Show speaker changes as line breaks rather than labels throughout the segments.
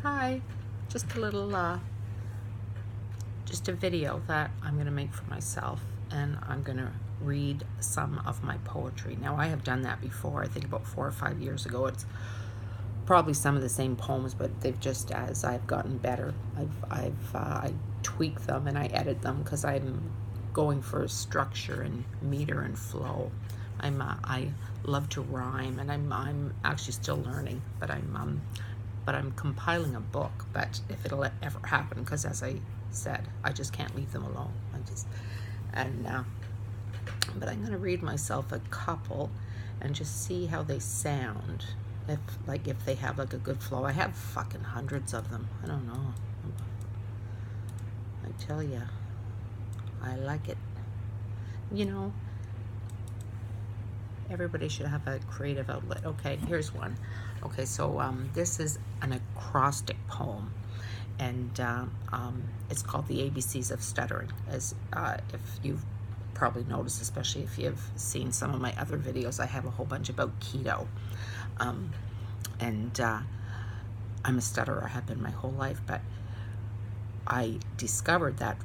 Hi, just a little, just a video that I'm going to make for myself, and I'm going to read some of my poetry. Now, I have done that before, I think about 4 or 5 years ago. It's probably some of the same poems, but they've just, as I've gotten better, I tweak them and I edit them because I'm going for structure and meter and flow. I love to rhyme, and I'm actually still learning, but I'm compiling a book. But if it'll ever happen, because as I said, I just can't leave them alone. But I'm going to read myself a couple and just see how they sound. If they have like a good flow. I have fucking hundreds of them. I don't know. I tell ya, I like it. You know, everybody should have a creative outlet. Okay, here's one. Okay, so this is an acrostic poem, and it's called The ABCs of Stuttering. As if you've probably noticed, especially if you've seen some of my other videos, I have a whole bunch about keto. And I'm a stutterer, I have been my whole life, but I discovered that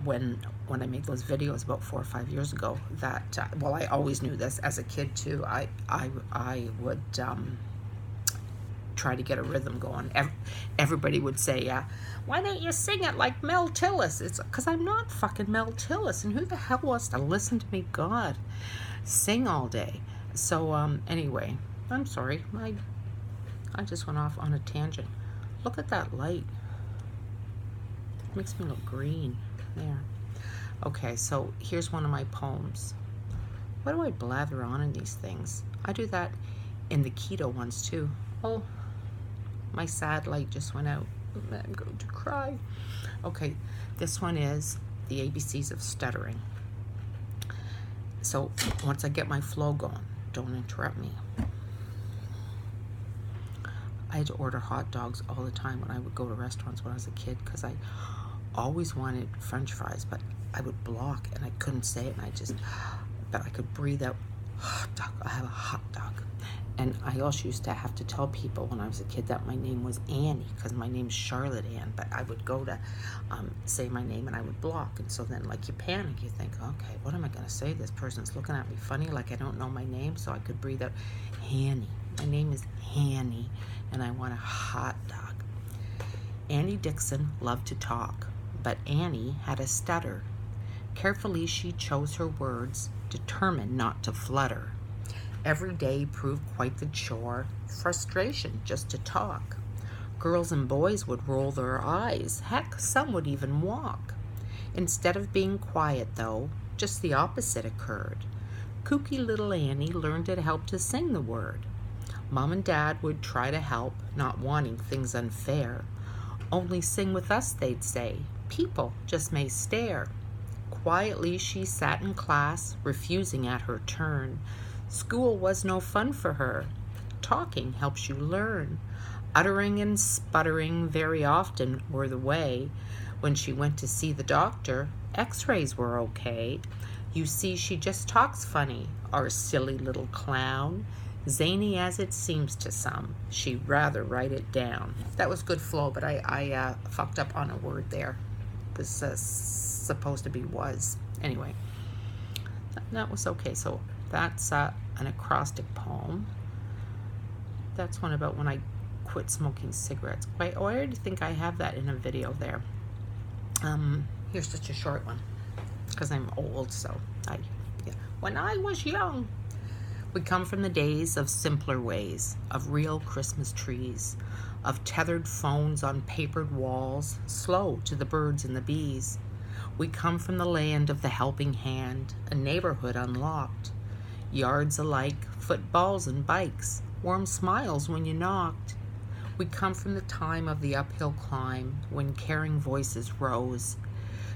when I made those videos about 4 or 5 years ago, that well, I always knew this as a kid too. I would try to get a rhythm going. Everybody would say, why don't you sing it like Mel Tillis? It's because I'm not fucking Mel Tillis, and who the hell wants to listen to me, God, sing all day? So anyway, I'm sorry, I just went off on a tangent. Look at that light. It makes me look green. There. Okay, so here's one of my poems. Why do I blather on in these things? I do that in the keto ones too. Oh, my sad light just went out. I'm going to cry. Okay, this one is The ABCs of Stuttering. So once I get my flow going, don't interrupt me. I had to order hot dogs all the time when I would go to restaurants when I was a kid, because I always wanted French fries, but I would block and I couldn't say it, and but I could breathe out, hot dog, I have a hot dog. And I also used to have to tell people when I was a kid that my name was Annie, because my name's Charlotte Ann, but I would go to say my name and I would block. And so then, like, you panic, you think, okay, what am I going to say? This person's looking at me funny, like I don't know my name. So I could breathe out, Hanny. My name is Hanny, and I want a hot dog. Annie Dixon loved to talk, but Annie had a stutter. Carefully she chose her words, determined not to flutter. Every day proved quite the chore, frustration just to talk. Girls and boys would roll their eyes, heck, some would even walk. Instead of being quiet, though, just the opposite occurred. Kooky little Annie learned to help to sing the word. Mom and Dad would try to help, not wanting things unfair. Only sing with us, they'd say. People just may stare. Quietly she sat in class, refusing at her turn. School was no fun for her. Talking helps you learn. Uttering and sputtering very often were the way. When she went to see the doctor, x-rays were okay. You see, she just talks funny, our silly little clown. Zany as it seems to some, she'd rather write it down. That was good flow, but I fucked up on a word there. It was supposed to be was. Anyway, that was okay. So that's an acrostic poem. That's one about when I quit smoking cigarettes. Wait, I already think I have that in a video there. Here's just a short one, because I'm old, so yeah. When I was young, we come from the days of simpler ways, of real Christmas trees, of tethered phones on papered walls, slow to the birds and the bees. We come from the land of the helping hand, a neighborhood unlocked. Yards alike, footballs and bikes, warm smiles when you knocked. We come from the time of the uphill climb, when caring voices rose,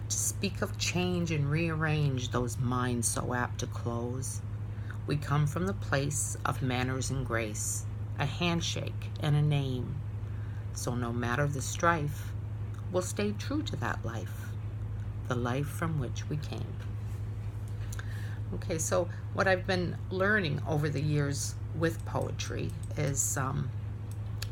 to speak of change and rearrange those minds so apt to close. We come from the place of manners and grace, a handshake and a name. So no matter the strife, we'll stay true to that life, the life from which we came. Okay, so what I've been learning over the years with poetry is,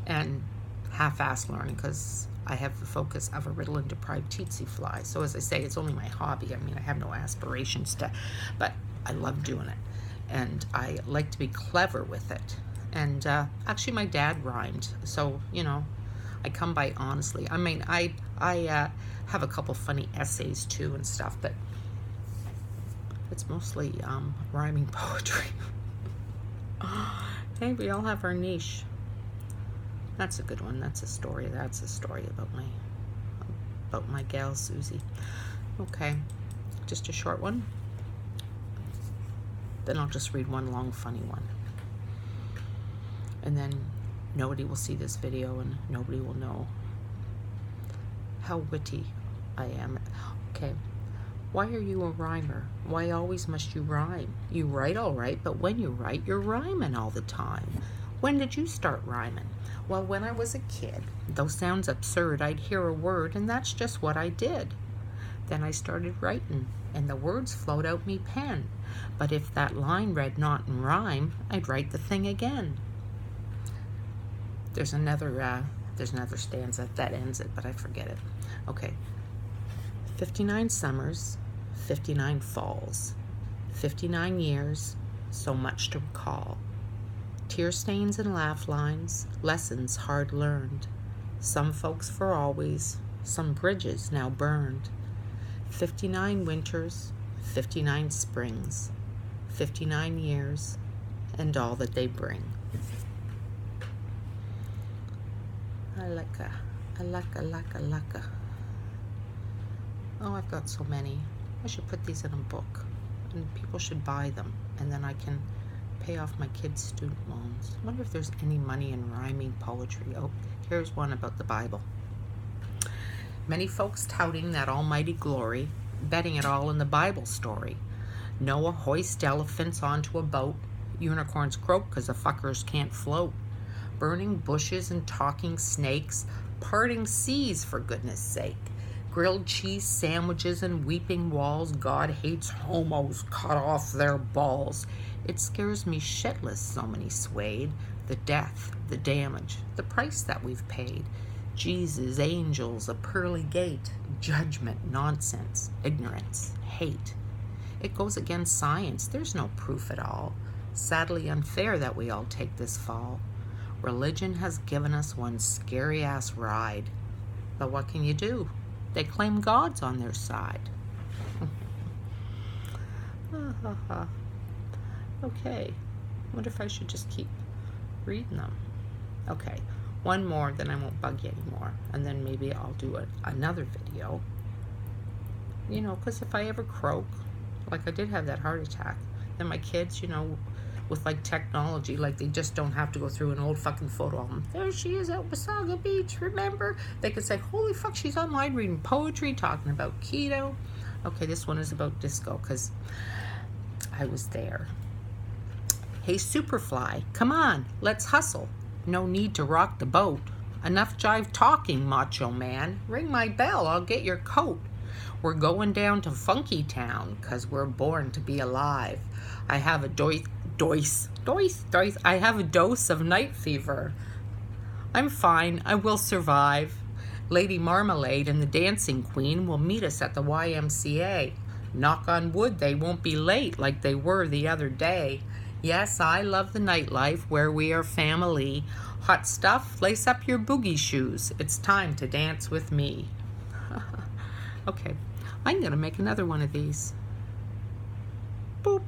and half-ass learning because I have the focus of a ritalin-deprived tsetse fly. So as I say, it's only my hobby. I mean, I have no aspirations to, but I love doing it. And I like to be clever with it. And actually my dad rhymed. So, you know, I come by honestly. I mean, I have a couple funny essays too and stuff, but it's mostly rhyming poetry. Hey, we all have our niche. That's a good one. That's a story. That's a story about my gal Susie. Okay, just a short one. Then I'll just read one long funny one. And then nobody will see this video and nobody will know how witty I am. Okay. Why are you a rhymer? Why always must you rhyme? You write all right, but when you write, you're rhyming all the time. When did you start rhyming? Well, when I was a kid. Though sounds absurd, I'd hear a word, and that's just what I did. Then I started writing, and the words flowed out me pen. But if that line read not in rhyme, I'd write the thing again. There's another stanza that ends it, but I forget it. Okay. 59 summers, 59 falls, 59 years, so much to recall. Tear stains and laugh lines, lessons hard learned. Some folks for always, some bridges now burned. 59 winters, 59 springs, 59 years, and all that they bring. Alaka. Oh, I've got so many. I should put these in a book, and people should buy them, and then I can pay off my kids' student loans. I wonder if there's any money in rhyming poetry. Oh, here's one about the Bible. Many folks touting that almighty glory, betting it all in the Bible story. Noah hoists elephants onto a boat. Unicorns croak 'cause the fuckers can't float. Burning bushes and talking snakes, parting seas for goodness sake. Grilled cheese sandwiches and weeping walls. God hates homos, cut off their balls. It scares me shitless, so many swayed. The death, the damage, the price that we've paid. Jesus, angels, a pearly gate. Judgment, nonsense, ignorance, hate. It goes against science, there's no proof at all. Sadly unfair that we all take this fall. Religion has given us one scary-ass ride. But what can you do? They claim God's on their side. Okay, what if I should just keep reading them? Okay, one more, then I won't bug you anymore. And then maybe I'll do another video. You know, because if I ever croak, like I did have that heart attack, then my kids, you know, with like technology, like they just don't have to go through an old fucking photo album. There she is at Wasaga Beach, remember? They could say, holy fuck, she's online reading poetry, talking about keto. Okay, this one is about disco, because I was there. Hey, Superfly, come on, let's hustle. No need to rock the boat. Enough jive talking, macho man. Ring my bell, I'll get your coat. We're going down to Funky Town, 'cause we're born to be alive. I have a I have a dose of night fever. I'm fine, I will survive. Lady Marmalade and the Dancing Queen will meet us at the YMCA. Knock on wood, they won't be late like they were the other day. Yes, I love the nightlife where we are family. Hot stuff, lace up your boogie shoes. It's time to dance with me. Okay, I'm gonna make another one of these. Boop.